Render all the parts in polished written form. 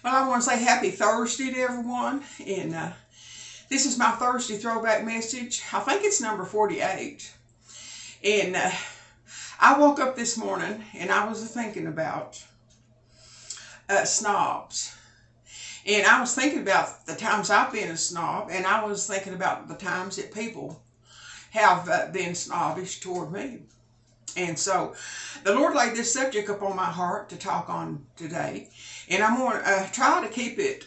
Well, I want to say happy Thursday to everyone, and this is my Thursday throwback message. I think it's number 48, and I woke up this morning and I was thinking about snobs, and I was thinking about the times I've been a snob, and I was thinking about the times that people have been snobbish toward me. And so the Lord laid this subject upon my heart to talk on today. And I'm going to try to keep it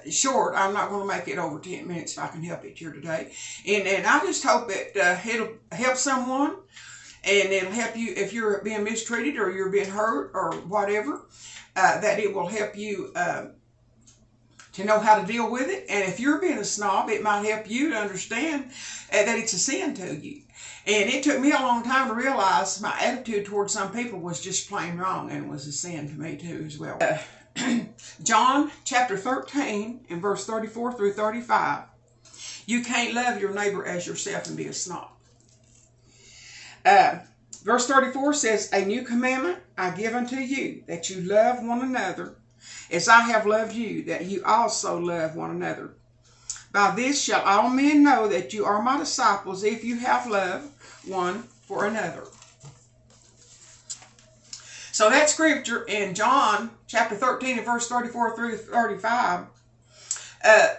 short. I'm not going to make it over 10 minutes if I can help it here today. And I just hope that it'll help someone. And it'll help you if you're being mistreated or you're being hurt or whatever. That it will help you to know how to deal with it. And if you're being a snob, it might help you to understand that it's a sin to you. And it took me a long time to realize my attitude towards some people was just plain wrong and was a sin to me too as well. John chapter 13 and verse 34 through 35. You can't love your neighbor as yourself and be a snob. Verse 34 says, a new commandment I give unto you, that you love one another as I have loved you, that you also love one another. By this shall all men know that you are my disciples, if you have love one for another. So that scripture in John chapter 13 and verse 34 through 35,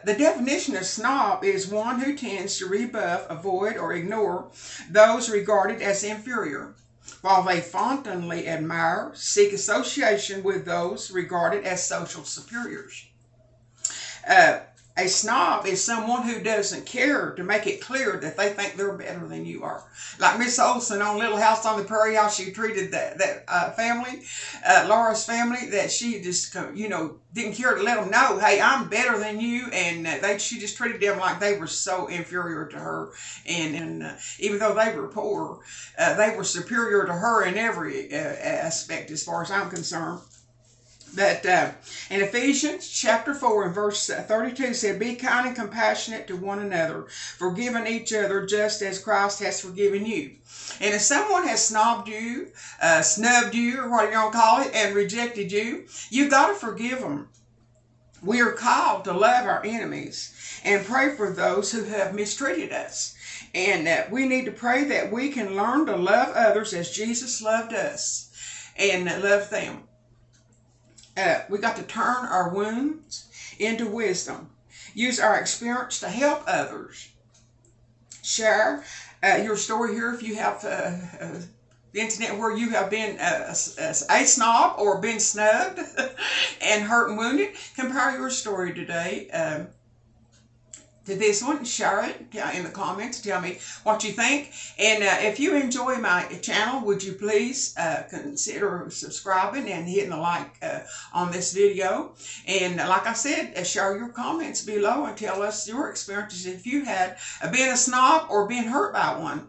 the definition of snob is one who tends to rebuff, avoid, or ignore those regarded as inferior, while they fondly admire, seek association with those regarded as social superiors. A snob is someone who doesn't care to make it clear that they think they're better than you are. Like Miss Olson on Little House on the Prairie, how she treated that family, Laura's family, that she just, didn't care to let them know, hey, I'm better than you, and she just treated them like they were so inferior to her, and even though they were poor, they were superior to her in every aspect as far as I'm concerned. But in Ephesians chapter 4 and verse 32 said, be kind and compassionate to one another, forgiving each other just as Christ has forgiven you. And if someone has snubbed you, or what you want to call it, and rejected you, you've got to forgive them. We are called to love our enemies and pray for those who have mistreated us. And we need to pray that we can learn to love others as Jesus loved us and love them. We got to turn our wounds into wisdom. Use our experience to help others. Share your story here if you have the incident where you have been a snob or been snubbed and hurt and wounded. Compare your story today to this one. Share it in the comments. Tell me what you think. And if you enjoy my channel, would you please consider subscribing and hitting the like on this video. And like I said, share your comments below and tell us your experiences if you had been a snob or been hurt by one.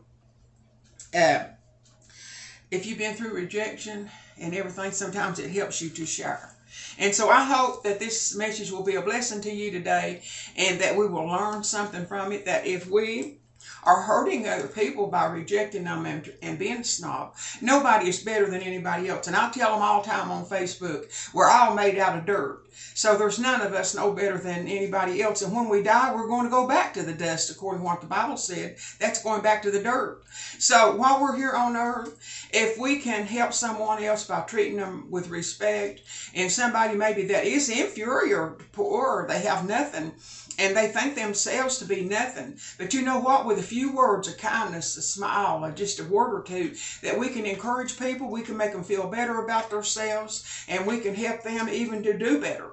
If you've been through rejection and everything, sometimes it helps you to share. And so I hope that this message will be a blessing to you today, and that we will learn something from it, that if we are hurting other people by rejecting them and being a snob, nobody is better than anybody else. And I tell them all the time on Facebook, we're all made out of dirt. So there's none of us no better than anybody else. And when we die, we're going to go back to the dust, according to what the Bible said. That's going back to the dirt. So while we're here on earth, if we can help someone else by treating them with respect, and somebody maybe that is inferior, poor, or they have nothing, and they think themselves to be nothing. But you know what? With a few words of kindness, a smile, or just a word or two, that we can encourage people, we can make them feel better about themselves, and we can help them even to do better.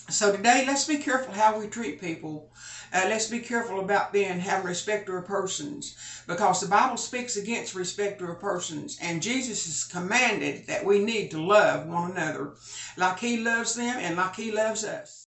So today, let's be careful how we treat people. Let's be careful about having respect for persons, because the Bible speaks against respect for persons, and Jesus has commanded that we need to love one another like he loves them and like he loves us.